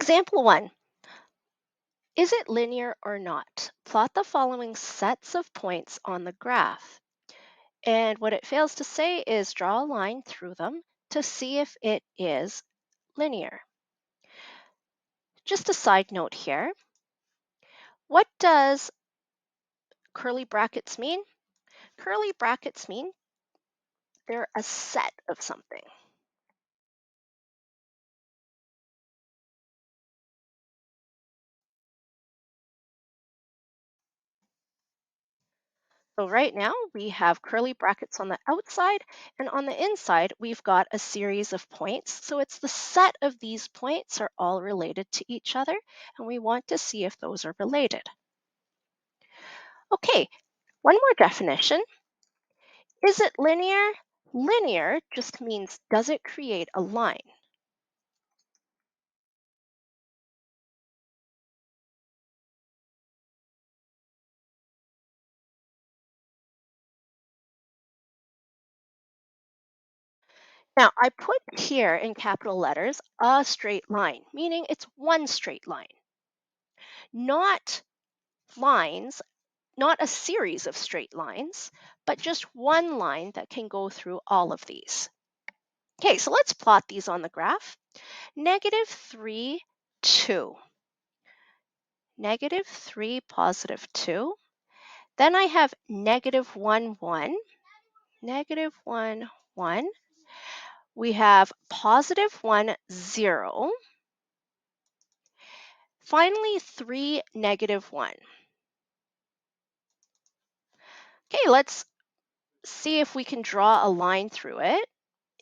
Example 1. Is it linear or not? Plot the following sets of points on the graph. And what it fails to say is draw a line through them to see if it is linear. Just a side note here. What does curly brackets mean? Curly brackets mean they're a set of something. So right now we have curly brackets on the outside, and on the inside we've got a series of points. So it's the set of these points are all related to each other, and we want to see if those are related. Okay, one more definition. Is it linear? Linear just means does it create a line? Now, I put here in capital letters a straight line, meaning it's one straight line, not lines, not a series of straight lines, but just one line that can go through all of these. Okay, so let's plot these on the graph. -3, 2. -3, +2. Then I have -1, 1. -1, 1. We have +1, 0. Finally, 3, -1. Okay, let's see if we can draw a line through it.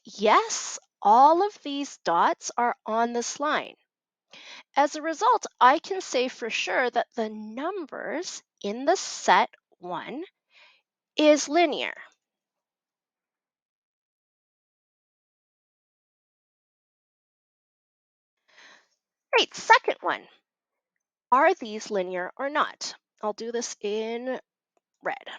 Yes, all of these dots are on this line. As a result, I can say for sure that the numbers in the set 1 is linear. Great, second one. Are these linear or not? I'll do this in red.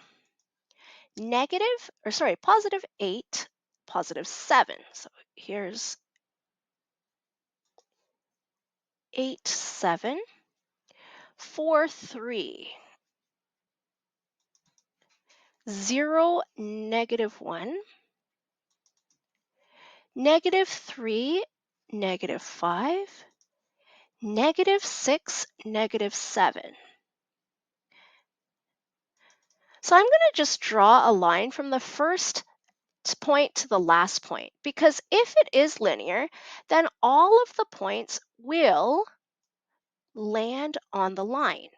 +8, +7. So here's 8, 7, 4, 3, 0, -1, -3, -5, -6, -7. So I'm going to just draw a line from the first point to the last point, because if it is linear, then all of the points will land on the line.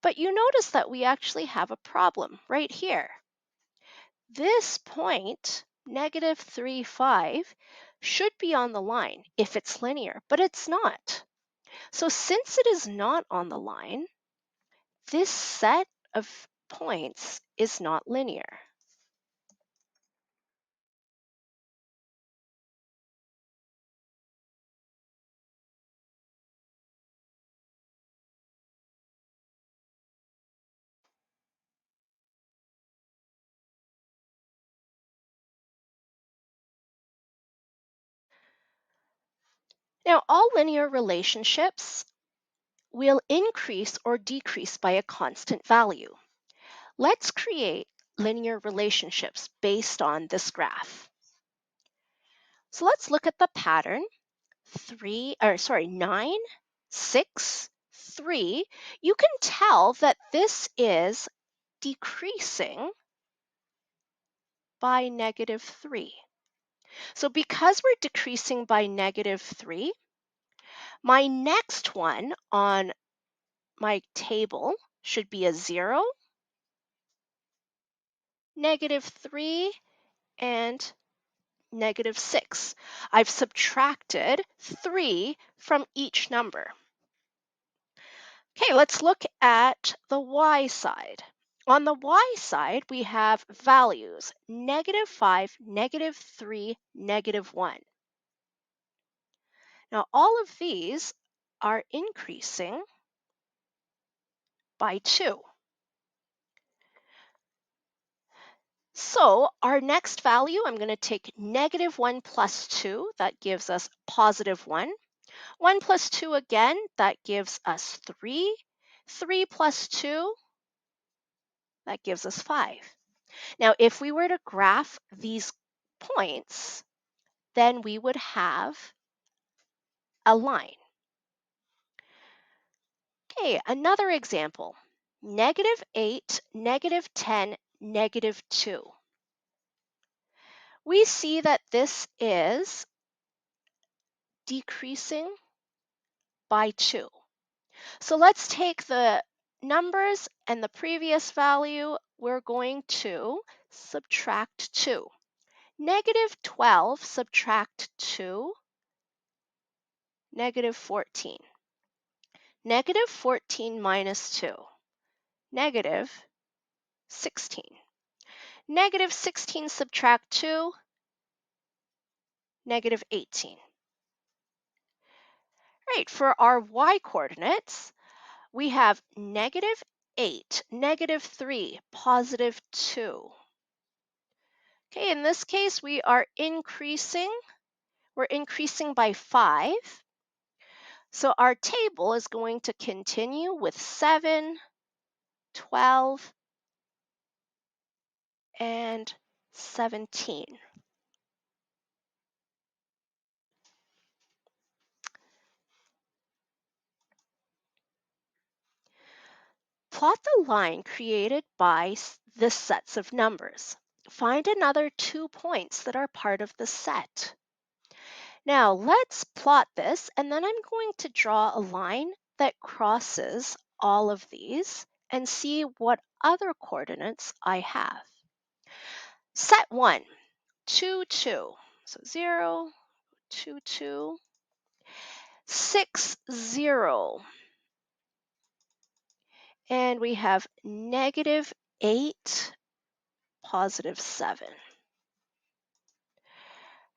But you notice that we actually have a problem right here. This point, -3, 5, should be on the line if it's linear, but it's not. So since it is not on the line, this set of points is not linear. Now, all linear relationships will increase or decrease by a constant value. Let's create linear relationships based on this graph. So let's look at the pattern. 9, 6, 3. You can tell that this is decreasing by -3. So because we're decreasing by -3, my next one on my table should be a 0, -3, and -6. I've subtracted 3 from each number. Okay, let's look at the y side. On the y side, we have values -5, -3, -1. Now, all of these are increasing by 2. So our next value, I'm going to take -1 plus 2. That gives us +1. 1 plus 2 again, that gives us 3. 3 plus 2, that gives us 5. Now, if we were to graph these points, then we would have a line. Okay, another example. -8, -10, -2. We see that this is decreasing by 2. So let's take the numbers and the previous value. We're going to subtract 2. -12 subtract 2, -14. -14 minus 2, -16. -16 subtract 2, -18. Right, for our y coordinates, we have -8, -3, +2. Okay, in this case, we are increasing. We're increasing by 5. So our table is going to continue with 7, 12, and 17. Plot the line created by the sets of numbers. Find another 2 points that are part of the set. Now let's plot this, and then I'm going to draw a line that crosses all of these and see what other coordinates I have. Set 1, 2, 2. So 0, 2, 2, 6, 0. And we have -8, +7.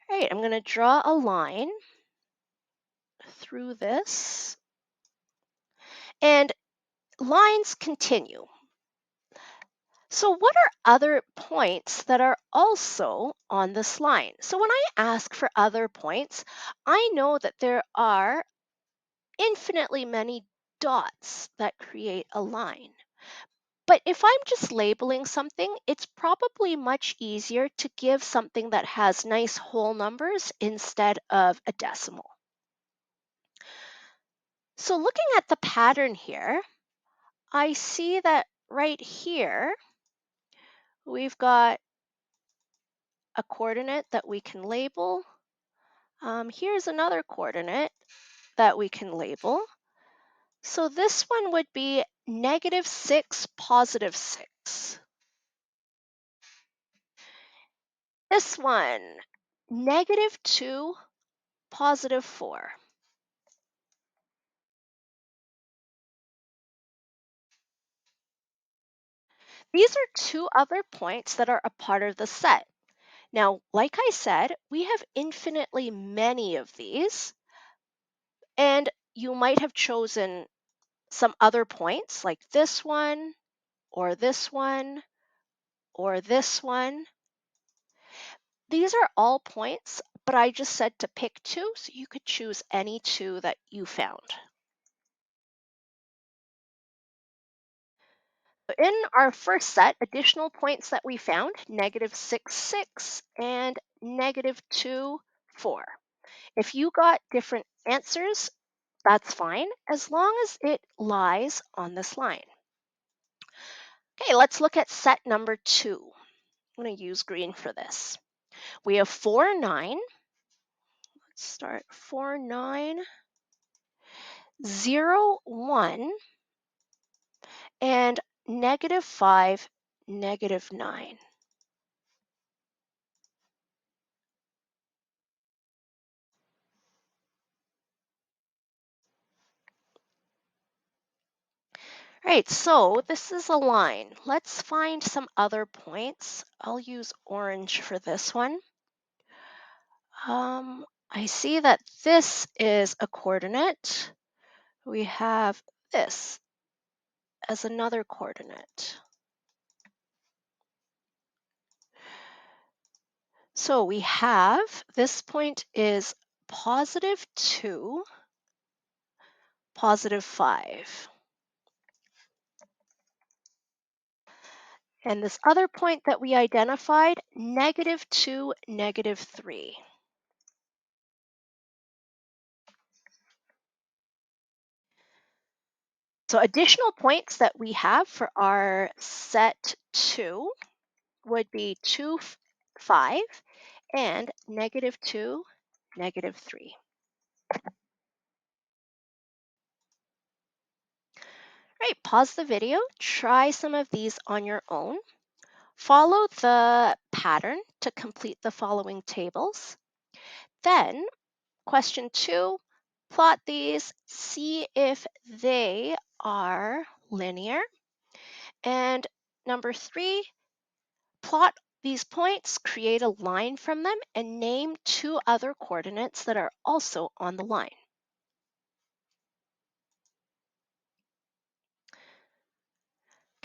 All right, I'm going to draw a line through this. And lines continue. So what are other points that are also on this line? So when I ask for other points, I know that there are infinitely many dots that create a line. But if I'm just labeling something, it's probably much easier to give something that has nice whole numbers instead of a decimal. So looking at the pattern here, I see that right here, we've got a coordinate that we can label. Here's another coordinate that we can label. So this one would be -6, +6. This one, -2, +4. These are 2 other points that are a part of the set. Now, like I said, we have infinitely many of these, and you might have chosen some other points like this one, or this one, or this one. These are all points, but I just said to pick 2, so you could choose any 2 that you found. In our first set, additional points that we found, -6, 6, and -2, 4. If you got different answers, that's fine, as long as it lies on this line. Okay, let's look at set number 2. I'm going to use green for this. We have 4, 9. Let's start 4, 9, 0, 1, and -5, -9. Right, so this is a line. Let's find some other points. I'll use orange for this one. I see that this is a coordinate. We have this as another coordinate. So we have, this point is +2, positive 5. And this other point that we identified, negative 2, negative 3. So additional points that we have for our set 2 would be 2, 5, and negative 2, negative 3. Right, pause the video, try some of these on your own. Follow the pattern to complete the following tables. Then, question 2, plot these, see if they are linear. And number 3, plot these points, create a line from them, and name 2 other coordinates that are also on the line.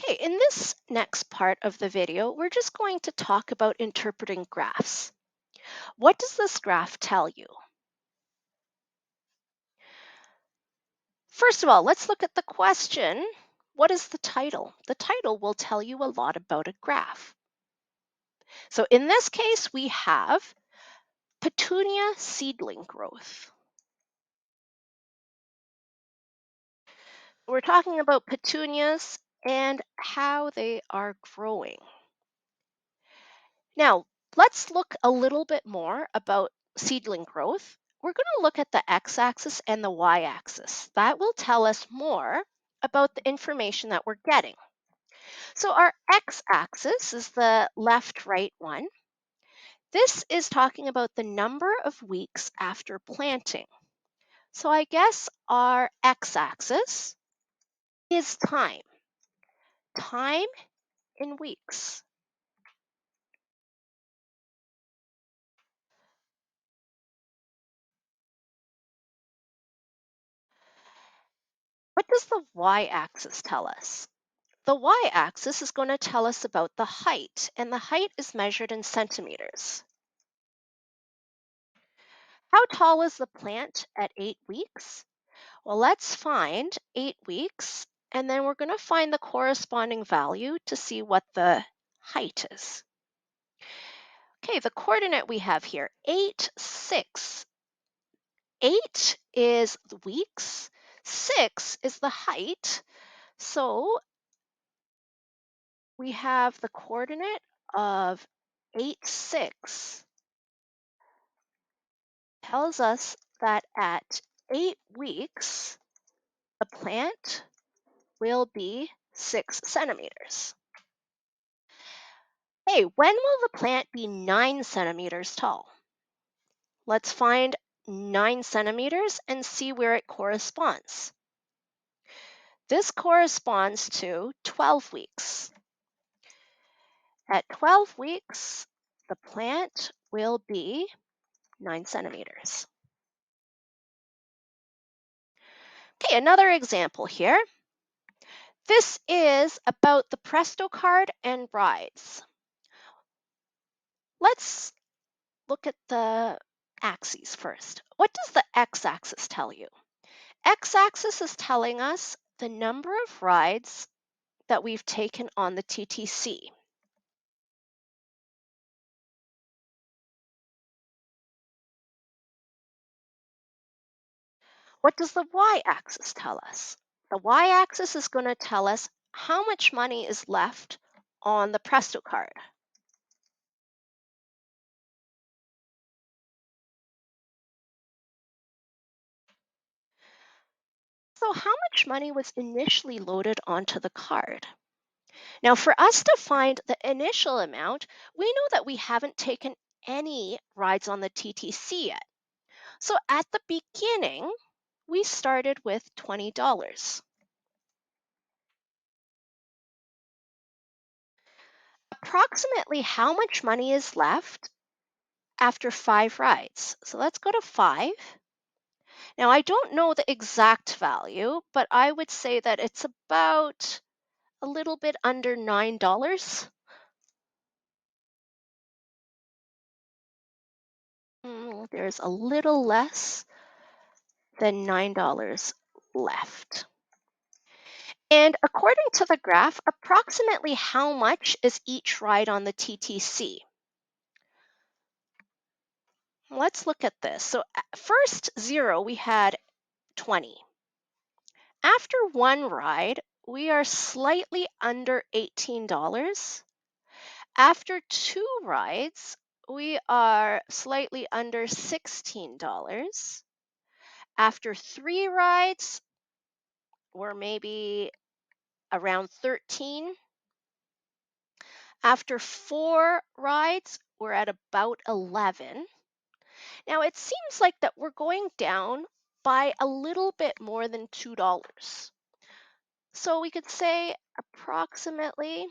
Okay, in this next part of the video, we're just going to talk about interpreting graphs. What does this graph tell you? First of all, let's look at the question. What is the title? The title will tell you a lot about a graph. So in this case, we have petunia seedling growth. We're talking about petunias and how they are growing. Now, let's look a little bit more about seedling growth. We're going to look at the x-axis and the y-axis. That will tell us more about the information that we're getting. So our x-axis is the left-right one. This is talking about the number of weeks after planting. So I guess our x-axis is time. Time in weeks. What does the y-axis tell us? The y-axis is going to tell us about the height, and the height is measured in centimeters. How tall is the plant at 8 weeks? Well, let's find 8 weeks, and then we're going to find the corresponding value to see what the height is. Okay, the coordinate we have here, 8, 6. 8 is the weeks, 6 is the height, so we have the coordinate of 8, 6 tells us that at 8 weeks, the plant will be 6 centimeters. Hey, when will the plant be 9 centimeters tall? Let's find 9 centimeters and see where it corresponds. This corresponds to 12 weeks. At 12 weeks, the plant will be 9 centimeters. Okay, another example here. This is about the Presto card and rides. Let's look at the axes first. What does the x-axis tell you? X-axis is telling us the number of rides that we've taken on the TTC. What does the y-axis tell us? The y-axis is going to tell us how much money is left on the Presto card. So how much money was initially loaded onto the card? Now, for us to find the initial amount, we know that we haven't taken any rides on the TTC yet. So at the beginning, we started with $20. Approximately how much money is left after 5 rides? So let's go to 5. Now, I don't know the exact value, but I would say that it's about a little bit under $9. There's a little less than $9 left. And according to the graph, approximately how much is each ride on the TTC? Let's look at this. So at first 0, we had 20. After one ride, we are slightly under $18. After two rides, we are slightly under $16. After three rides, we're maybe around 13. After four rides, we're at about 11. Now it seems like that we're going down by a little bit more than $2. So we could say approximately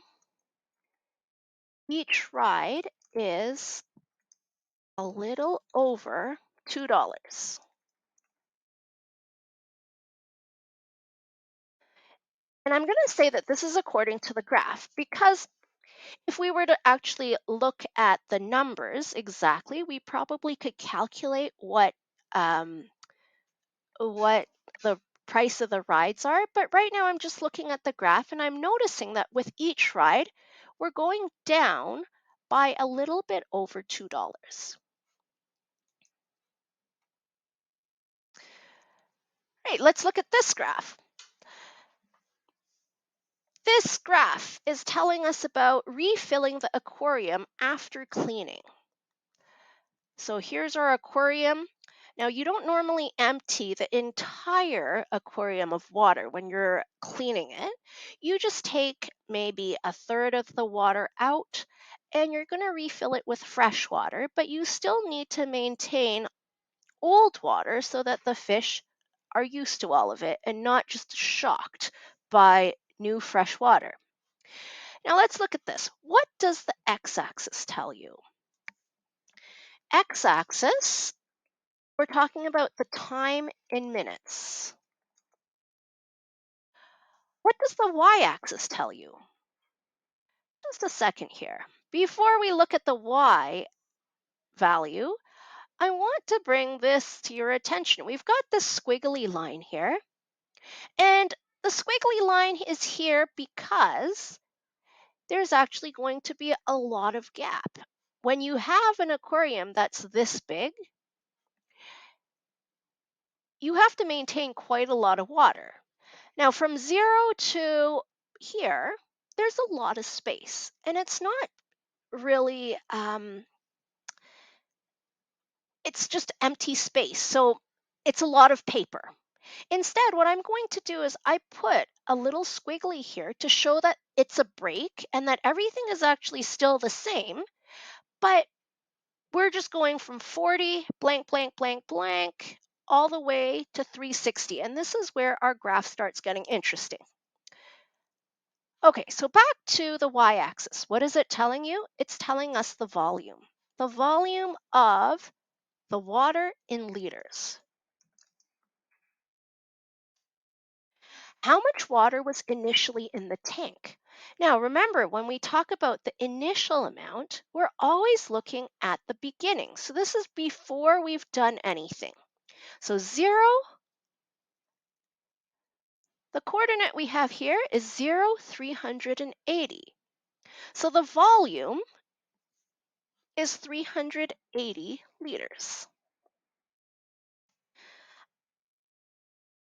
each ride is a little over $2. And I'm going to say that this is according to the graph because if we were to actually look at the numbers exactly, we probably could calculate what the price of the rides are. But right now I'm just looking at the graph and I'm noticing that with each ride, we're going down by a little bit over $2. Right, let's look at this graph. This graph is telling us about refilling the aquarium after cleaning. So here's our aquarium. Now you don't normally empty the entire aquarium of water when you're cleaning it. You just take maybe a third of the water out and you're going to refill it with fresh water, but you still need to maintain old water so that the fish are used to all of it and not just shocked by new fresh water. Now let's look at this. What does the x-axis tell you? X-axis, we're talking about the time in minutes. What does the y-axis tell you? Just a second here. Before we look at the y value, I want to bring this to your attention. We've got this squiggly line here, and the squiggly line is here because there's actually going to be a lot of gap. When you have an aquarium that's this big, you have to maintain quite a lot of water. Now, from 0 to here, there's a lot of space, and it's not really, it's just empty space. So it's a lot of paper. Instead, what I'm going to do is I put a little squiggly here to show that it's a break and that everything is actually still the same, but we're just going from 40 blank, blank, blank, blank, all the way to 360. And this is where our graph starts getting interesting. Okay, so back to the y-axis. What is it telling you? It's telling us the volume of the water in liters. How much water was initially in the tank? Now, remember, when we talk about the initial amount, we're always looking at the beginning. So this is before we've done anything. So 0, the coordinate we have here is 0, 380. So the volume is 380 liters.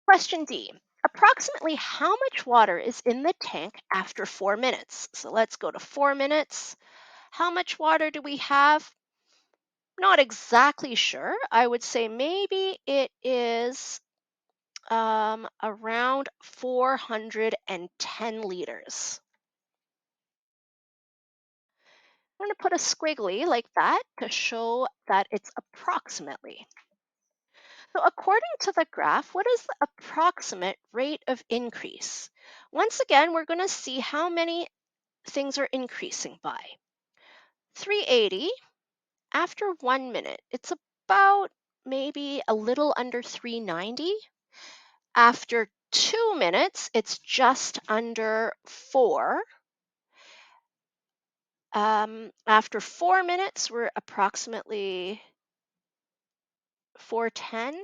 Question D. Approximately how much water is in the tank after 4 minutes? So let's go to 4 minutes. How much water do we have? Not exactly sure. I would say maybe it is around 410 liters. I'm going to put a squiggly like that to show that it's approximately. So according to the graph, what is the approximate rate of increase? Once again, we're going to see how many things are increasing by. 380 after 1 minute, it's about maybe a little under 390. After 2 minutes, it's just under 4. After 4 minutes, we're approximately 410.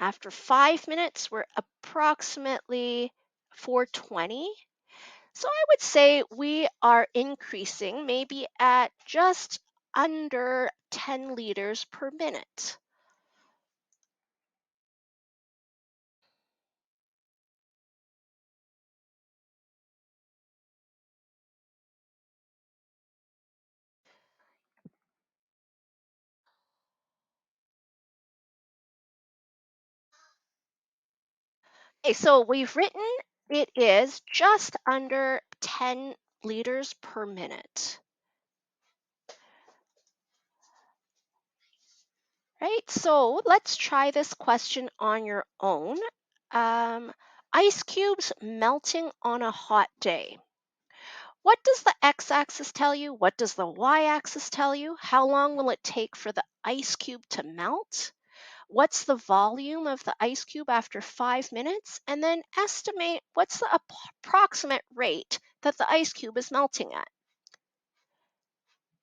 After 5 minutes, we're approximately 420. So I would say we are increasing maybe at just under 10 liters per minute. Okay, so we've written it is just under 10 liters per minute. Right, so let's try this question on your own. Ice cubes melting on a hot day. What does the x-axis tell you? What does the y-axis tell you? How long will it take for the ice cube to melt? What's the volume of the ice cube after 5 minutes? And then estimate what's the approximate rate that the ice cube is melting at.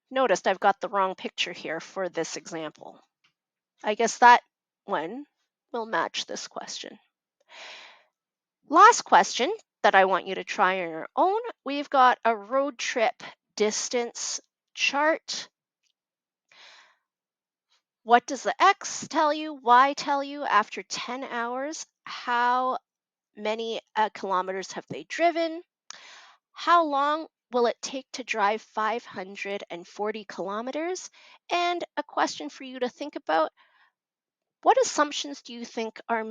Notice I've got the wrong picture here for this example. I guess that one will match this question. Last question that I want you to try on your own. We've got a road trip distance chart. What does the X tell you? Y tell you after 10 hours? How many kilometers have they driven? How long will it take to drive 540 kilometers? And a question for you to think about, what assumptions do you think are